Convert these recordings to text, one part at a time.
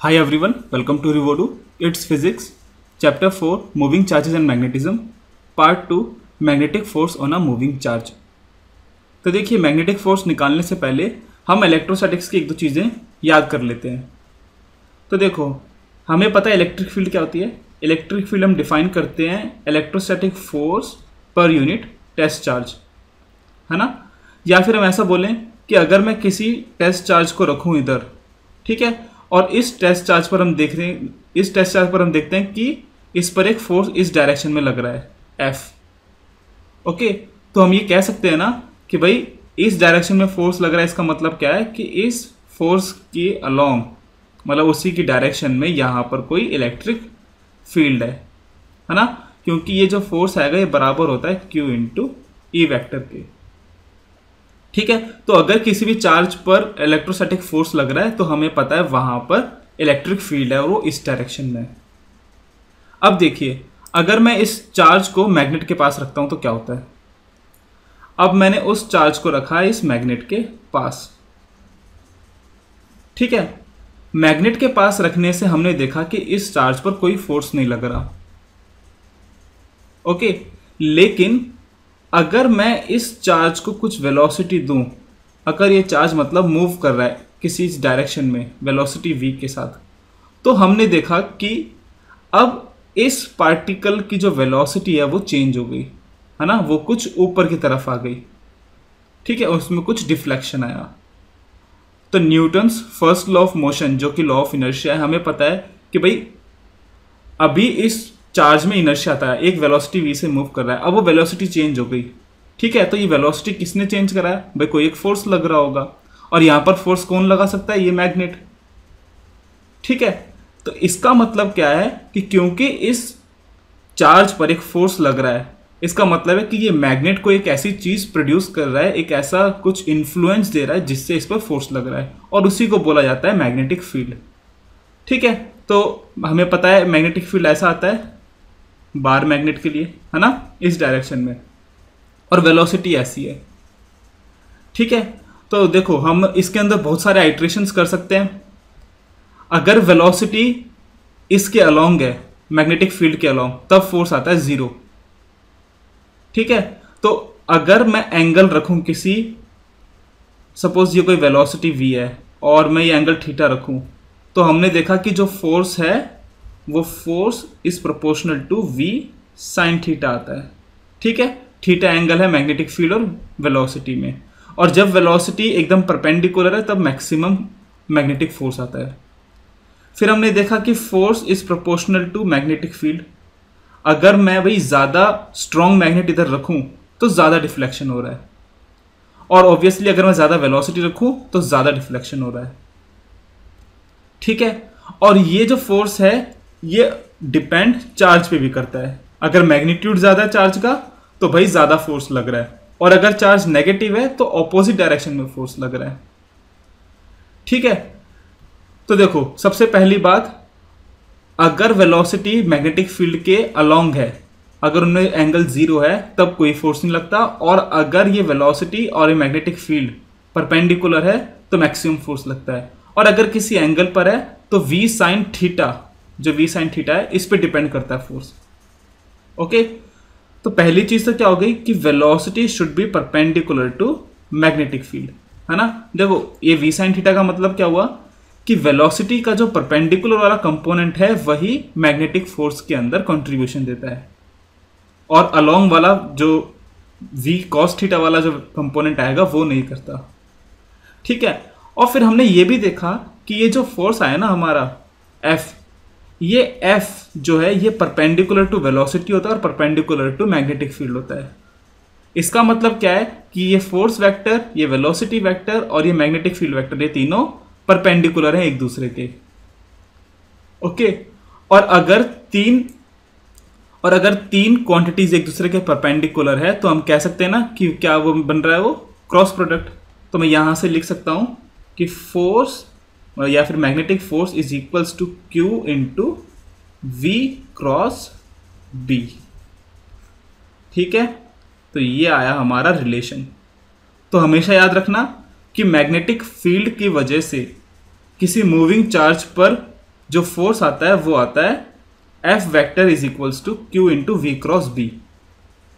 Hi everyone, welcome to Rivodu. It's Physics, Chapter 4 Moving Charges and Magnetism, Part 2 Magnetic Force on a Moving Charge. तो देखिए magnetic force निकालने से पहले हम electrostatics की एक दो चीज़ें याद कर लेते हैं। तो देखो हमें पता है इलेक्ट्रिक फील्ड क्या होती है। इलेक्ट्रिक फील्ड हम डिफाइन करते हैं electrostatic force per unit test charge, है ना। या फिर हम ऐसा बोलें कि अगर मैं किसी टेस्ट चार्ज को रखूँ इधर, ठीक है, और इस टेस्ट चार्ज पर हम देखते हैं कि इस पर एक फोर्स इस डायरेक्शन में लग रहा है F। ओके, तो हम ये कह सकते हैं ना कि भाई इस डायरेक्शन में फोर्स लग रहा है। इसका मतलब क्या है कि इस फोर्स के अलोंग, मतलब उसी की डायरेक्शन में यहाँ पर कोई इलेक्ट्रिक फील्ड है ना, क्योंकि ये जो फोर्स आएगा ये बराबर होता है Q इंटू ई वेक्टर के। ठीक है, तो अगर किसी भी चार्ज पर इलेक्ट्रोस्टैटिक फोर्स लग रहा है तो हमें पता है वहां पर इलेक्ट्रिक फील्ड है और वो इस डायरेक्शन में है। अब देखिए अगर मैं इस चार्ज को मैग्नेट के पास रखता हूं तो क्या होता है। अब मैंने उस चार्ज को रखा है इस मैग्नेट के पास, ठीक है। मैग्नेट के पास रखने से हमने देखा कि इस चार्ज पर कोई फोर्स नहीं लग रहा, ओके। लेकिन अगर मैं इस चार्ज को कुछ वेलोसिटी दूं, अगर ये चार्ज मतलब मूव कर रहा है किसी डायरेक्शन में वेलोसिटी v के साथ, तो हमने देखा कि अब इस पार्टिकल की जो वेलोसिटी है वो चेंज हो गई, है ना, वो कुछ ऊपर की तरफ आ गई, ठीक है, उसमें कुछ डिफ्लेक्शन आया। तो Newton's first law of motion जो कि लॉ ऑफ इनर्शिया है, हमें पता है कि भाई अभी इस चार्ज में इनर्शिया आता है, एक वेलोसिटी v से मूव कर रहा है, अब वो वेलोसिटी चेंज हो गई, ठीक है। तो ये वेलोसिटी किसने चेंज करा है भाई, कोई एक फोर्स लग रहा होगा, और यहां पर फोर्स कौन लगा सकता है, ये मैग्नेट, ठीक है। तो इसका मतलब क्या है कि क्योंकि इस चार्ज पर एक फोर्स लग रहा है, इसका मतलब है कि ये मैग्नेट को एक ऐसी चीज प्रोड्यूस कर रहा है, एक ऐसा कुछ इन्फ्लुएंस दे रहा है जिससे इस पर फोर्स लग रहा है, और उसी को बोला जाता है मैग्नेटिक फील्ड, ठीक है। तो हमें पता है मैग्नेटिक फील्ड ऐसा आता है बार मैग्नेट के लिए, है ना, इस डायरेक्शन में, और वेलोसिटी ऐसी है, ठीक है। तो देखो हम इसके अंदर बहुत सारे आइट्रेशंस कर सकते हैं। अगर वेलोसिटी इसके अलोंग है, मैग्नेटिक फील्ड के अलोंग, तब फोर्स आता है 0, ठीक है। तो अगर मैं एंगल रखूं किसी, सपोज ये कोई वेलोसिटी v है और मैं ये एंगल थीटा रखूं, तो हमने देखा कि जो फोर्स है वो force is proportional to v sine theta आता है, ठीक है। थीटा एंगल है मैग्नेटिक फील्ड और वेलोसिटी में, और जब वेलोसिटी एकदम परपेंडिकुलर है तब मैक्सिमम मैग्नेटिक फोर्स आता है। फिर हमने देखा कि force is proportional to magnetic field. अगर मैं भाई ज़्यादा स्ट्रॉन्ग मैग्नेट इधर रखूं तो ज़्यादा डिफ्लेक्शन हो रहा है, और ऑब्वियसली अगर मैं ज़्यादा वेलोसिटी रखूं तो ज़्यादा डिफ्लेक्शन हो रहा है, ठीक है। और ये जो फोर्स है ये डिपेंड चार्ज पे भी करता है। अगर मैग्नीट्यूड ज़्यादा चार्ज का तो भाई ज़्यादा फोर्स लग रहा है, और अगर चार्ज नेगेटिव है तो ऑपोजिट डायरेक्शन में फोर्स लग रहा है, ठीक है। तो देखो सबसे पहली बात, अगर वेलोसिटी मैग्नेटिक फील्ड के अलोंग है, अगर उनमें एंगल 0 है तब कोई फोर्स नहीं लगता, और अगर ये वेलोसिटी और ये मैग्नेटिक फील्ड परपेंडिकुलर है तो मैक्सिमम फोर्स लगता है। और अगर किसी एंगल पर है तो v साइन थीटा, जो v साइन थीटा है इस पे डिपेंड करता है फोर्स, ओके। तो पहली चीज तो क्या हो गई कि velocity should be perpendicular to magnetic field, है ना। देखो ये v साइन थीटा का मतलब क्या हुआ कि वेलोसिटी का जो परपेंडिकुलर वाला कंपोनेंट है वही मैग्नेटिक फोर्स के अंदर कंट्रीब्यूशन देता है, और अलोंग वाला जो v cos थीटा वाला जो कंपोनेंट आएगा वो नहीं करता, ठीक है। और फिर हमने ये भी देखा कि ये जो फोर्स आया ना हमारा F, ये F जो है ये परपेंडिकुलर टू वेलोसिटी होता है और परपेंडिकुलर टू मैग्नेटिक फील्ड होता है। इसका मतलब क्या है कि ये फोर्स वेक्टर, ये वेलोसिटी वेक्टर और ये मैग्नेटिक फील्ड वेक्टर, ये तीनों परपेंडिकुलर हैं एक दूसरे के, ओके। और अगर तीन क्वांटिटीज एक दूसरे के परपेंडिकुलर है तो हम कह सकते हैं ना कि क्या वो बन रहा है, वो क्रॉस प्रोडक्ट। तो मैं यहां से लिख सकता हूं कि फोर्स या फिर magnetic force is equals to Q into V cross B, ठीक है। तो ये आया हमारा रिलेशन। तो हमेशा याद रखना कि मैग्नेटिक फील्ड की वजह से किसी मूविंग चार्ज पर जो फोर्स आता है वो आता है F vector is equals to Q into V cross B.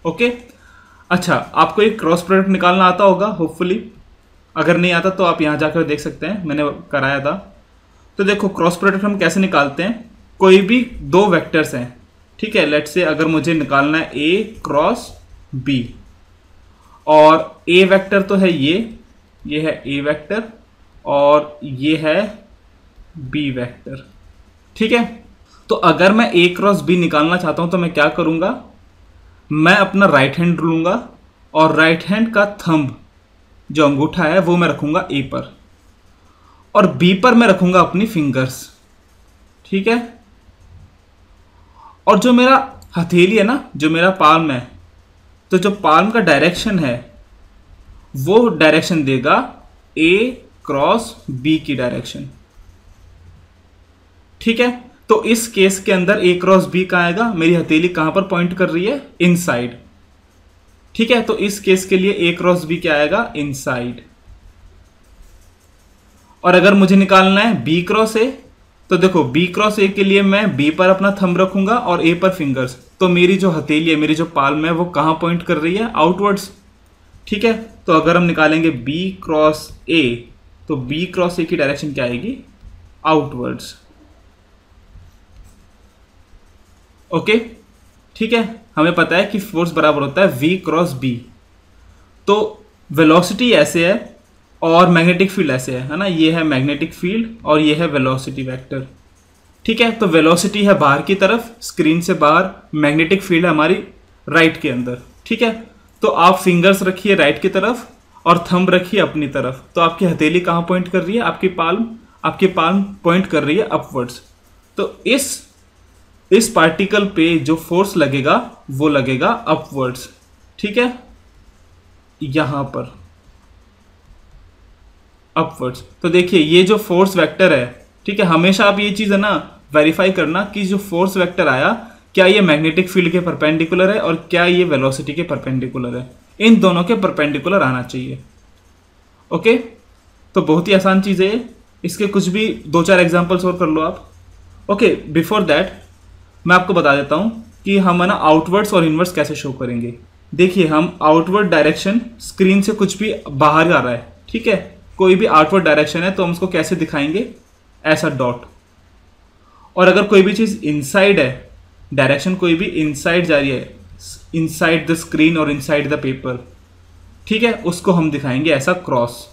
Okay, अच्छा आपको एक क्रॉस प्रोडक्ट निकालना आता होगा होपफुली, अगर नहीं आता तो आप यहाँ जाकर देख सकते हैं, मैंने कराया था। तो देखो क्रॉस प्रोडक्ट हम कैसे निकालते हैं, कोई भी दो वेक्टर्स हैं, ठीक है, लेट्स से अगर मुझे निकालना है ए क्रॉस बी, और ए वेक्टर तो है ये है ए वेक्टर और ये है बी वेक्टर, ठीक है। तो अगर मैं ए क्रॉस बी निकालना चाहता हूं तो मैं क्या करूंगा, मैं अपना राइट हैंड लूंगा और राइट हैंड का थंब जो अंगूठा है वो मैं रखूंगा ए पर, और बी पर मैं रखूंगा अपनी फिंगर्स, ठीक है। और जो मेरा हथेली है ना, जो मेरा पाल्म है, तो जो पाल्म का डायरेक्शन है वो डायरेक्शन देगा ए क्रॉस बी की डायरेक्शन, ठीक है। तो इस केस के अंदर ए क्रॉस बी कहां आएगा, मेरी हथेली कहां पर पॉइंट कर रही है, इनसाइड, ठीक है। तो इस केस के लिए ए क्रॉस बी क्या आएगा, इनसाइड। और अगर मुझे निकालना है बी क्रॉस ए, तो देखो बी क्रॉस ए के लिए मैं बी पर अपना थंब रखूंगा और ए पर फिंगर्स, तो मेरी जो हथेली है, मेरी जो पाल्म है वो कहां पॉइंट कर रही है, आउटवर्ड्स, ठीक है। तो अगर हम निकालेंगे बी क्रॉस ए, तो बी क्रॉस ए की डायरेक्शन क्या आएगी, आउटवर्ड्स, ओके, ठीक है। हमें पता है कि फोर्स बराबर होता है v क्रॉस बी। तो वेलोसिटी ऐसे है और मैग्नेटिक फील्ड ऐसे है ना, ये है मैग्नेटिक फील्ड और ये है वेलोसिटी वेक्टर, ठीक है। तो वेलोसिटी है बाहर की तरफ, स्क्रीन से बाहर, मैग्नेटिक फील्ड है हमारी राइट के अंदर, ठीक है। तो आप फिंगर्स रखिए राइट की तरफ और थंब रखिए अपनी तरफ, तो आपकी हथेली कहाँ पॉइंट कर रही है, आपकी पाल्म पॉइंट कर रही है अपवर्ड्स। तो इस पार्टिकल पे जो फोर्स लगेगा वो लगेगा अपवर्ड्स, ठीक है, यहां पर अपवर्ड्स। तो देखिए ये जो फोर्स वेक्टर है, ठीक है, हमेशा आप ये चीज है ना वेरीफाई करना कि जो फोर्स वेक्टर आया क्या ये मैग्नेटिक फील्ड के परपेंडिकुलर है और क्या ये वेलोसिटी के परपेंडिकुलर है, इन दोनों के परपेंडिकुलर आना चाहिए, ओके। तो बहुत ही आसान चीज है, इसके कुछ भी 2-4 एग्जांपल्स और कर लो आप, ओके। बिफोर दैट मैं आपको बता देता हूं कि हम है ना आउटवर्ड्स और इनवर्ड्स कैसे शो करेंगे। देखिए हम आउटवर्ड डायरेक्शन, स्क्रीन से कुछ भी बाहर आ रहा है, ठीक है, कोई भी आउटवर्ड डायरेक्शन है तो हम उसको कैसे दिखाएंगे, ऐसा डॉट। और अगर कोई भी चीज इनसाइड है, डायरेक्शन कोई भी इनसाइड जा रही है, इनसाइड द स्क्रीन और इनसाइड द पेपर, ठीक है, उसको हम दिखाएंगे ऐसा क्रॉस।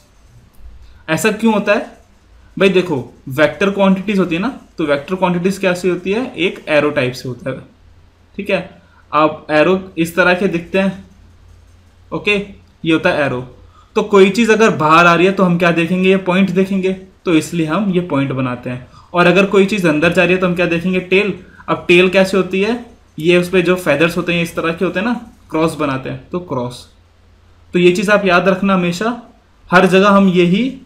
ऐसा क्यों होता है भाई, देखो वेक्टर क्वांटिटीज होती है ना, तो वेक्टर क्वांटिटीज कैसे होती है, एक एरो टाइप से होता है, ठीक है। आप एरो इस तरह के दिखते हैं, ओके, ये होता है एरो। तो कोई चीज अगर बाहर आ रही है तो हम क्या देखेंगे, ये पॉइंट देखेंगे, तो इसलिए हम ये पॉइंट बनाते हैं। और अगर कोई चीज अंदर जा रही है तो हम क्या देखेंगे, टेल। अब टेल कैसे होती है, ये उस पर जो फेदर्स होते हैं इस तरह के होते हैं ना, क्रॉस बनाते हैं, तो क्रॉस। तो ये चीज आप याद रखना हमेशा, हर जगह हम यही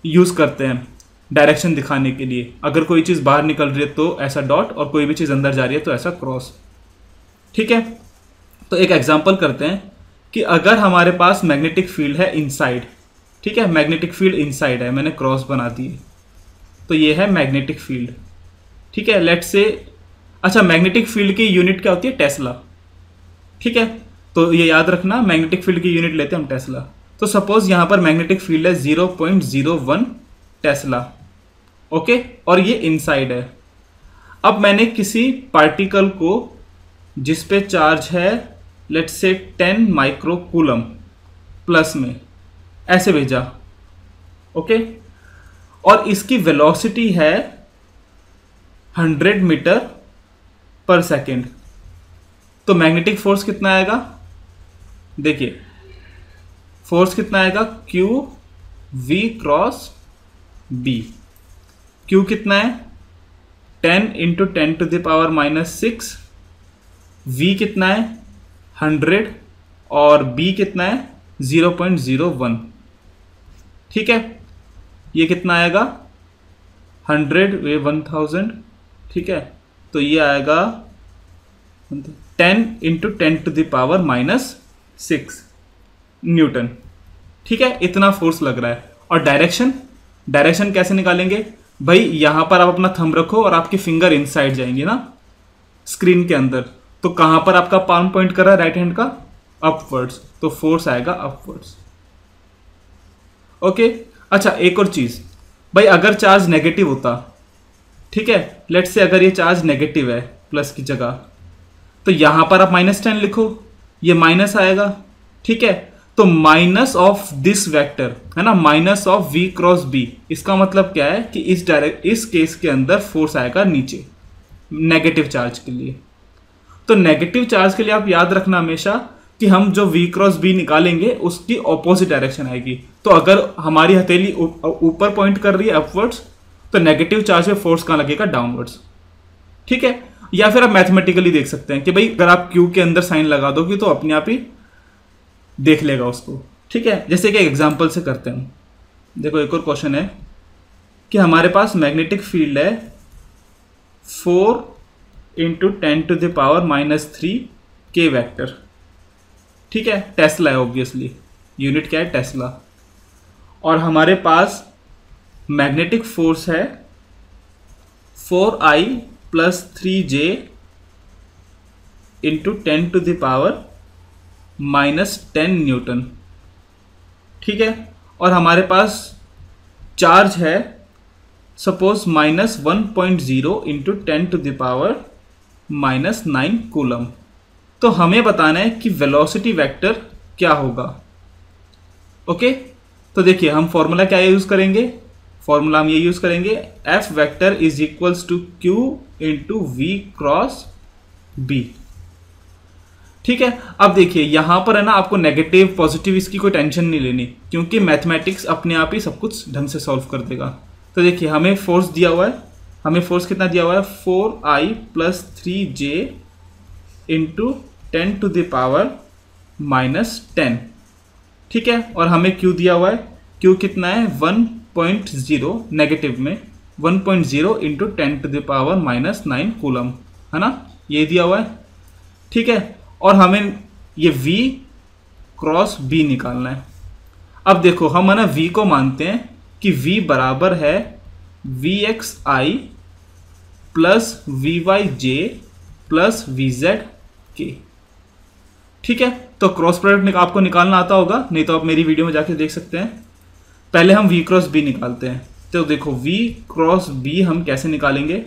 यूज करते हैं डायरेक्शन दिखाने के लिए। अगर कोई चीज बाहर निकल रही है तो ऐसा डॉट, और कोई भी चीज अंदर जा रही है तो ऐसा क्रॉस, ठीक है। तो एक एग्जांपल करते हैं कि अगर हमारे पास मैग्नेटिक फील्ड है इनसाइड, ठीक है, मैग्नेटिक फील्ड इनसाइड है, मैंने क्रॉस बना दी, तो ये है मैग्नेटिक फील्ड, ठीक है। लेट्स से, अच्छा मैग्नेटिक फील्ड की यूनिट क्या होती है, टेस्ला, ठीक है। तो ये याद रखना, मैग्नेटिक फील्ड की यूनिट लेते हैं हम टेस्ला। तो सपोज यहां पर मैग्नेटिक फील्ड है 0.01 टेस्ला, ओके, और ये इनसाइड है। अब मैंने किसी पार्टिकल को जिस पे चार्ज है let's say 10 micro coulomb plus में ऐसे भेजा, ओके, और इसकी वेलोसिटी है 100 मीटर पर सेकेंड। तो मैग्नेटिक फोर्स कितना आएगा, देखिए फोर्स कितना आएगा, Q V cross B. Q कितना है, 10 इंटू 10⁻⁻⁶। v कितना है, 100, और b कितना है, 0.01, ठीक है। ये कितना आएगा, 100 वे 1000, ठीक है। तो ये आएगा 10 इंटू 10⁻⁻6 न्यूटन, ठीक है। इतना फोर्स लग रहा है। और डायरेक्शन कैसे निकालेंगे, भाई यहाँ पर आप अपना थंब रखो और आपकी फिंगर इनसाइड जाएंगे ना स्क्रीन के अंदर, तो कहाँ पर आपका पाल्म पॉइंट कर रहा है राइट हैंड का? अपवर्ड्स, तो फोर्स आएगा अपवर्ड्स। ओके। अच्छा एक और चीज भाई, अगर चार्ज नेगेटिव होता, ठीक है, लेट्स से अगर ये चार्ज नेगेटिव है प्लस की जगह, तो यहां पर आप -10 लिखो, ये माइनस आएगा, ठीक है। तो माइनस ऑफ दिस वेक्टर है ना, minus of v cross b, इसका मतलब क्या है कि इस केस के अंदर फोर्स आएगा नीचे नेगेटिव चार्ज के लिए। तो नेगेटिव चार्ज के लिए आप याद रखना हमेशा कि हम जो v क्रॉस b निकालेंगे उसकी ऑपोजिट डायरेक्शन आएगी। तो अगर हमारी हथेली ऊपर पॉइंट कर रही है अपवर्ड्स, तो नेगेटिव चार्ज पे फोर्स कहाँ लगेगा? डाउनवर्ड्स, ठीक है। या फिर आप मैथमेटिकली देख सकते हैं कि भाई अगर आप q के अंदर साइन लगा दोगे तो अपने आप ही देख लेगा उसको, ठीक है। जैसे कि एग्जांपल से करते हैं, देखो एक और क्वेश्चन है कि हमारे पास मैग्नेटिक फील्ड है 4 × 10⁻³ k वेक्टर, ठीक है। टेस्ला है ऑब्वियसली, यूनिट क्या है? टेस्ला। और हमारे पास मैग्नेटिक फोर्स है 4I + 3J × 10⁻⁻10 न्यूटन, ठीक है। और हमारे पास चार्ज है सपोज -1.0 × 10⁻⁹ कूलम। तो हमें बताना है कि वेलोसिटी वेक्टर क्या होगा। ओके, तो देखिए हम फॉर्मूला क्या यूज करेंगे? फॉर्मूला हम ये यूज करेंगे, F vector is equals to Q × V cross B, ठीक है। अब देखिए यहां पर है ना, आपको नेगेटिव पॉजिटिव इसकी कोई टेंशन नहीं लेनी, क्योंकि मैथमेटिक्स अपने आप ही सब कुछ ढंग से सॉल्व कर देगा। तो देखिए हमें फोर्स दिया हुआ है, हमें फोर्स कितना दिया हुआ है? 4I + 3J × 10⁻⁻10, ठीक है। और हमें Q दिया हुआ है, Q कितना है? 1.0 नेगेटिव में 1.0 × 10⁻⁻9 कूलम, है ना, ये दिया हुआ है, ठीक है। और हमें ये V क्रॉस B निकालना है। अब देखो हम है ना V को मानते हैं कि V बराबर है Vxi + Vyj + Vzk, ठीक है। तो क्रॉस प्रोडक्ट आपको निकालना आता होगा, नहीं तो आप मेरी वीडियो में जाके देख सकते हैं। पहले हम V क्रॉस B निकालते हैं। तो देखो V क्रॉस B हम कैसे निकालेंगे?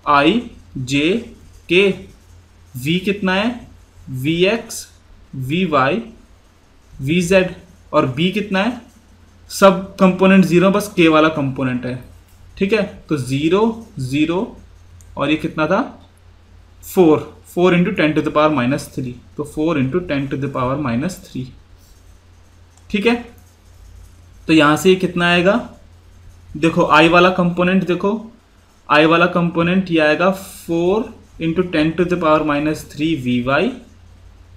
I J K, V कितना है? Vx Vy Vz, और B कितना है? सब कंपोनेंट 0, बस K वाला कंपोनेंट है, ठीक है। तो 0 0 और ये कितना था? 4 × 10⁻⁻3, तो 4 × 10⁻⁻3, ठीक है। तो यहां से ये कितना आएगा? देखो I वाला कंपोनेंट, देखो I वाला कंपोनेंट ये आएगा 4 × 10⁻³ Vy,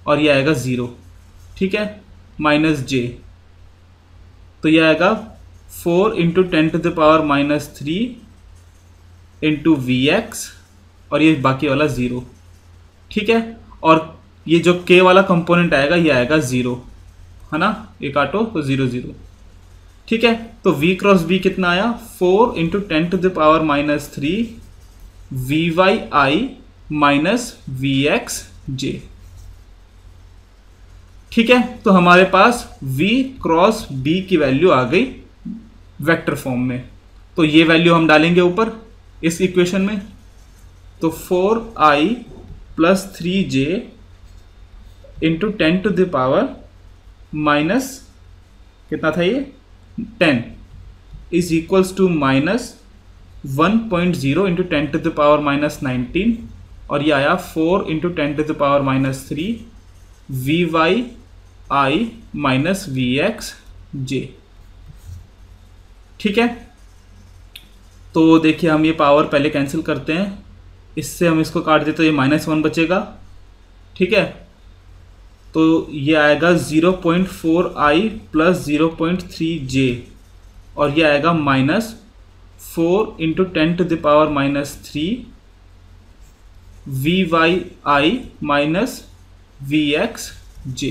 और ये आएगा 0, ठीक है, -j, तो ये आएगा 4 × 10⁻³ × Vx, और ये बाकी वाला 0, ठीक है। और ये जो k वाला कंपोनेंट आएगा ये आएगा 0, है ना, ये काटो तो 0 0, ठीक है। तो V क्रॉस B कितना आया? 4 × 10⁻³ Vyi - Vxj, ठीक है। तो हमारे पास V क्रॉस B की वैल्यू आ गई वेक्टर फॉर्म में। तो ये वैल्यू हम डालेंगे ऊपर इस इक्वेशन में। तो 4I + 3J × 10⁻⁻, कितना था ये? 10 इज इक्वल्स टू -1.0 × 10⁻⁻19, और ये आया 4 × 10⁻³ Vyi - Vxj, ठीक है। तो देखिए हम ये पावर पहले कैंसिल करते हैं, इससे हम इसको काट देते तो ये -1 बचेगा, ठीक है। तो ये आएगा 0.4I + 0.3J, और ये आएगा -4 × 10⁻³ Vyi - Vxj,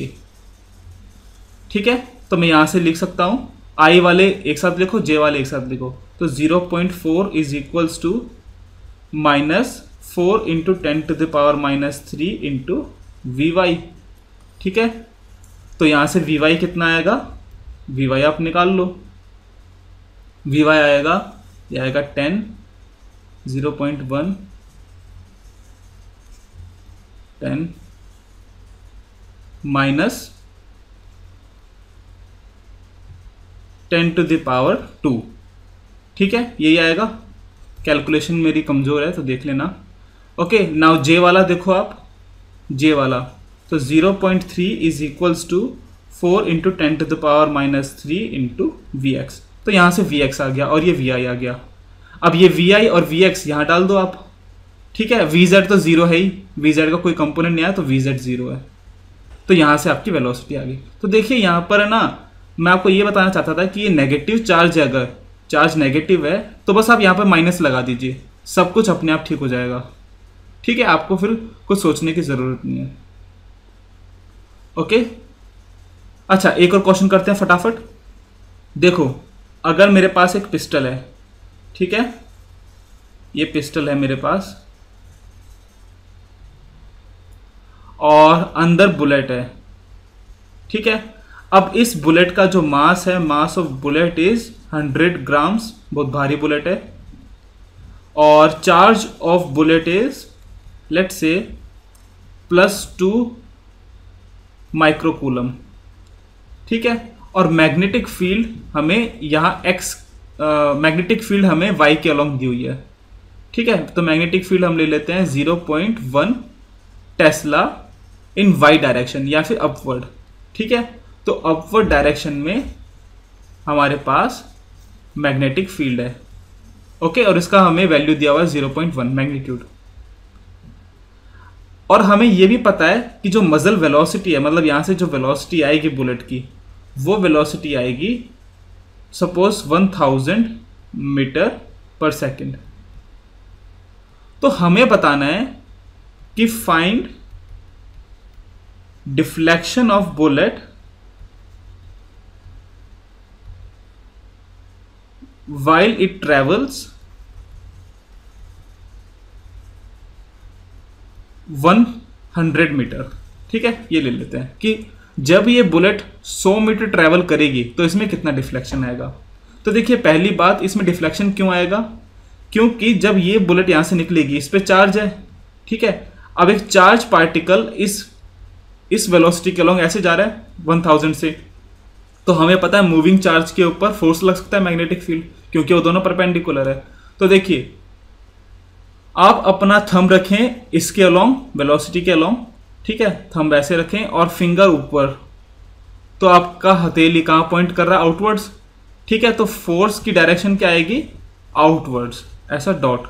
ठीक है। तो मैं यहां से लिख सकता हूं आई वाले एक साथ लिखो, जे वाले एक साथ लिखो। तो 0.4 is equals to -4 into 10⁻³ into V. ठीक है, तो यहाँ से वी वाई कितना आएगा, वी वाई आप निकाल लो। वी वाई आएगा, ये आएगा 10, 0.1, 10 माइनस 10⁻²। ठीक है, यही आएगा। कैलकुलेशन मेरी कमज़ोर है तो देख लेना। ओके, नाउ जे वाला देखो आप, जे वाला तो 0.3 is equals to 4 into 10⁻³ into V X. तो यहाँ से वी एक्स आ गया और ये वी आई आ गया। अब ये वी आई और वी एक्स यहाँ डाल दो आप। ठीक है, वी जेड तो जीरो है ही, वी जेड का कोई कंपोनेंट नहीं आया तो वी जेड जीरो है। तो यहाँ से आपकी वेलोसिटी आ गई। तो देखिए यहाँ पर है ना, मैं आपको ये बताना चाहता था कि ये नेगेटिव चार्ज है, अगर चार्ज नेगेटिव है तो बस आप यहाँ पर माइनस लगा दीजिए, सब कुछ अपने आप ठीक हो जाएगा। ठीक है, आपको फिर कुछ सोचने की ज़रूरत नहीं है। ओके, अच्छा एक और क्वेश्चन करते हैं फटाफट। देखो, अगर मेरे पास एक पिस्टल है, ठीक है, ये पिस्टल है मेरे पास और अंदर बुलेट है। ठीक है, अब इस बुलेट का जो मास है, mass of bullet is 100 grams, बहुत भारी बुलेट है। और charge of bullet is let's say +2 microcoulomb. ठीक है, और मैग्नेटिक फील्ड हमें यहाँ एक्स, मैग्नेटिक फील्ड हमें वाई के अलोंग दी हुई है। ठीक है, तो मैग्नेटिक फील्ड हम ले लेते हैं 0.1 टेस्ला इन वाई डायरेक्शन या फिर अपवर्ड। ठीक है, तो अपवर्ड डायरेक्शन में हमारे पास मैग्नेटिक फील्ड है। ओके, और इसका हमें वैल्यू दिया हुआ है 0.1 मैग्नीट्यूड। और हमें यह भी पता है कि जो मजल वेलोसिटी है, मतलब यहां से जो वेलोसिटी आएगी बुलेट की, वो वेलोसिटी आएगी सपोज 1000 मीटर पर सेकेंड। तो हमें बताना है कि find deflection of bullet while it travels 100 metre. ठीक है, ये ले लेते हैं कि जब ये बुलेट 100 मीटर ट्रैवल करेगी तो इसमें कितना डिफ्लेक्शन आएगा। तो देखिए, पहली बात, इसमें डिफ्लेक्शन क्यों आएगा, क्योंकि जब ये बुलेट यहां से निकलेगी, इस पे चार्ज है। ठीक है, अब एक चार्ज पार्टिकल इस वेलोसिटी के अलोंग ऐसे जा रहा है 1000 से, तो हमें पता है मूविंग चार्ज के ऊपर फोर्स लग सकता है मैग्नेटिक फील्ड, क्योंकि वो दोनों परपेंडिकुलर है। तो देखिए, आप अपना थंब रखें इसके अलोंग, वेलोसिटी के अलोंग। ठीक है, थंब ऐसे रखें और फिंगर ऊपर, तो आपका हथेली कहाँ पॉइंट कर रहा है, आउटवर्ड्स। ठीक है, तो फोर्स की डायरेक्शन क्या आएगी, आउटवर्ड्स, ऐसा डॉट।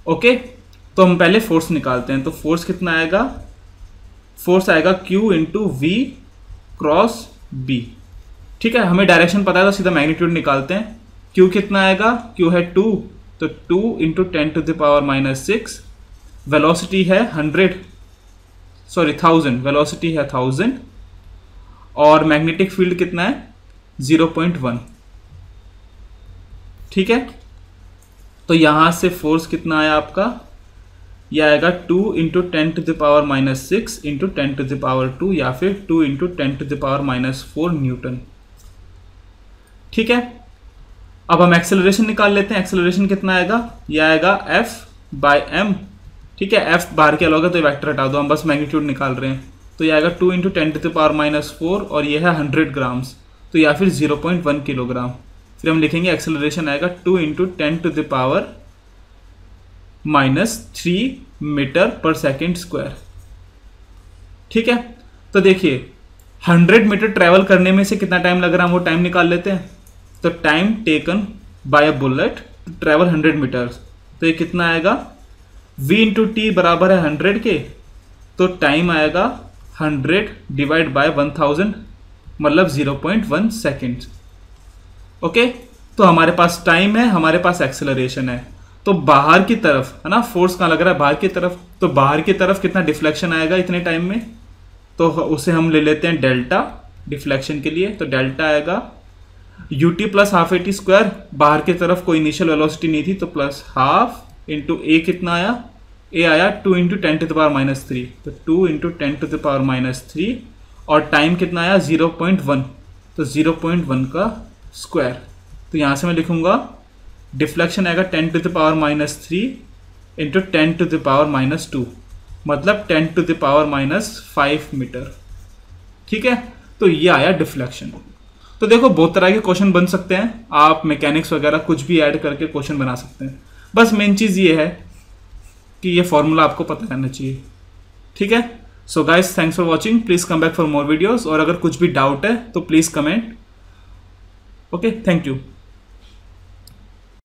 ओके, तो हम पहले फोर्स निकालते हैं। तो फोर्स कितना आएगा, फोर्स आएगा Q into V cross B. ठीक है, हमें डायरेक्शन पता है तो सीधा मैग्नीट्यूड निकालते हैं। Q कितना आएगा, Q है 2, तो 2 इंटू 10⁻⁻6। वेलोसिटी है 1000, वेलोसिटी है 1000 और मैग्नेटिक फील्ड कितना है 0.1। ठीक है, तो यहां से फोर्स कितना आया आपका, यह आएगा 2 इंटू 10⁻⁻6 इंटू 10⁻² या फिर 2 इंटू 10⁻⁻4 न्यूटन। ठीक है, अब हम एक्सेलरेशन निकाल लेते हैं। एक्सेलरेशन कितना आएगा, यह आएगा F/m। ठीक है, F बाहर के अलग है तो वेक्टर हटा दो, हम बस मैग्नीट्यूड निकाल रहे हैं। तो यह आएगा 2 इंटू 10⁻⁻4 और यह है 100 ग्राम्स, तो या फिर 0.1 किलोग्राम। फिर हम लिखेंगे एक्सेलरेशन आएगा 2 इंटू 10⁻³ मीटर पर सेकेंड स्क्वायर। ठीक है, तो देखिए 100 मीटर ट्रेवल करने में से कितना टाइम लग रहा है, वो टाइम निकाल लेते हैं। तो time taken by a bullet to travel 100 metres, तो ये कितना आएगा, v इंटू टी बराबर है 100 के, तो टाइम आएगा 100 डिवाइड बाय 1000, मतलब 0.1 सेकेंड। ओके, तो हमारे पास टाइम है, हमारे पास एक्सेलरेशन है। तो बाहर की तरफ है ना, फोर्स कहाँ लग रहा है, बाहर की तरफ। तो बाहर की तरफ कितना डिफ्लेक्शन आएगा इतने टाइम में, तो उसे हम ले लेते हैं डेल्टा। डिफ्लेक्शन के लिए, तो डेल्टा आएगा ut plus half A T square, बाहर की तरफ कोई इनिशियल वेलोसिटी नहीं थी तो प्लस हाफ इंटू ए कितना आया, ए आया 2 इंटू 10⁻³ तो 2 इंटू 10⁻³ और टाइम कितना आया 0.1 तो 0.1 का स्क्वायर। तो यहाँ से मैं लिखूंगा डिफ्लेक्शन आएगा 10⁻³ इंटू 10⁻², मतलब 10⁻⁵ मीटर। ठीक है, तो ये आया डिफ्लेक्शन। तो देखो बहुत तरह के क्वेश्चन बन सकते हैं, आप मैकेनिक्स वगैरह कुछ भी ऐड करके क्वेश्चन बना सकते हैं। बस मेन चीज़ ये है कि ये फॉर्मूला आपको पता रहना चाहिए। ठीक है, so guys thanks for watching, please come back for more videos, और अगर कुछ भी डाउट है तो please comment. Okay, thank you.